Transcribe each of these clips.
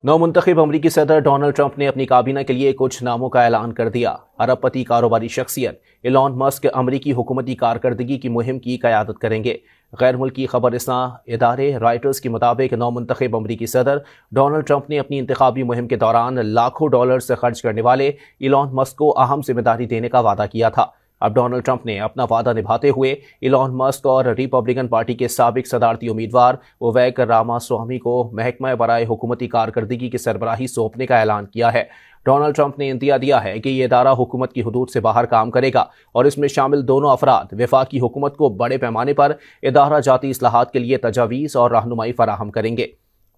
नौमुंतखब अमरीकी सदर Donald Trump ने अपनी काबीना के लिए कुछ नामों का ऐलान कर दिया। अरबपति कारोबारी शख्सियत इलॉन मस्क अमरीकी हुकूमती कारकर्दगी की मुहिम की क़यादत करेंगे। गैर मुल्की खबरसां इदारे रॉयटर्स के मुताबिक नौमुंतखब अमरीकी सदर डोनाल्ड ट्रंप ने अपनी इंतखाबी मुहिम के दौरान लाखों डॉलर से खर्च करने वाले इलॉन मस्क को अहम जिम्मेदारी देने का वादा किया था। अब डोनाल्ड ट्रंप ने अपना वादा निभाते हुए इलॉन मस्क और रिपब्लिकन पार्टी के साबिक सदारती उम्मीदवार विवेक रामास्वामी को महकमा बराए हुकूमती कारकर्दगी की सरबराही सौंपने का ऐलान किया है। डोनाल्ड ट्रंप ने इंदिया दिया है कि ये इदारा हुकूमत की हदूद से बाहर काम करेगा और इसमें शामिल दोनों अफराद वफाकी हुकूमत को बड़े पैमाने पर इदारा जाती इस्लाहात के लिए तजावीज़ और रहनुमाई फराहम करेंगे।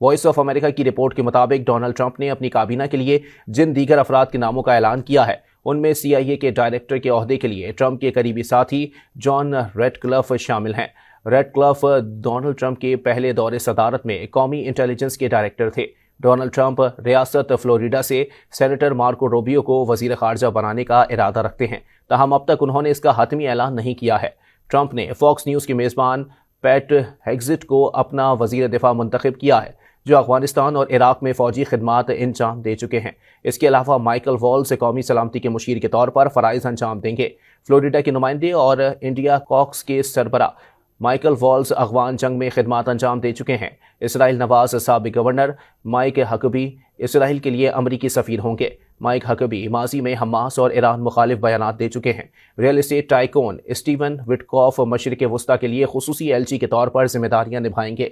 वॉइस ऑफ अमेरिका की रिपोर्ट के मुताबिक डोनाल्ड ट्रंप ने अपनी काबीना के लिए जिन दीगर अफराद के नामों का ऐलान किया है उनमें CIA के डायरेक्टर के ओहदे के लिए ट्रंप के करीबी साथी जॉन रेडक्लिफ शामिल हैं। रेडक्लिफ डोनाल्ड ट्रंप के पहले दौरे सदारत में कौमी इंटेलिजेंस के डायरेक्टर थे। डोनाल्ड ट्रंप रियासत फ्लोरिडा से सेनेटर मार्को रूबियो को वजीर खारजा बनाने का इरादा रखते हैं, ताहम अब तक उन्होंने इसका हतमी ऐलान नहीं किया है। ट्रंप ने फॉक्स न्यूज़ के मेज़बान पैट हेग्जिट को अपना वजीर दिफा मुंतखब किया है, जो अफगानिस्तान और इराक में फौजी खिदमात अंजाम दे चुके हैं। इसके अलावा माइकल वॉल्स कौमी सलामती के मुशीर के तौर पर फ़राइज़ अंजाम देंगे। फ्लोरिडा के नुमाइंदे और इंडिया कॉक्स के सरबरा माइकल वॉल्स अफगान जंग में खिदमात अंजाम दे चुके हैं। इसराइल नवाज साबिक गवर्नर माइक हकबी इसराइल के लिए अमरीकी सफ़ीर होंगे। माइक हकबी माजी में हमास और ईरान मुखालिफ बयानात दे चुके हैं। Real estate tycoon Steven Witkoff मशरिक़ वस्ता के लिए खुसूसी एलची के तौर पर जिम्मेदारियां निभाएंगे।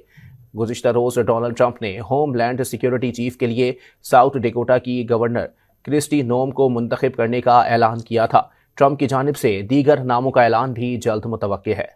गुज़िश्ता रोज़ डोनाल्ड ट्रंप ने होमलैंड सिक्योरिटी चीफ के लिए साउथ डेकोटा की गवर्नर क्रिस्टी नोम को मुंतखब करने का ऐलान किया था। ट्रंप की जानिब से दीगर नामों का ऐलान भी जल्द मुतवक्के है।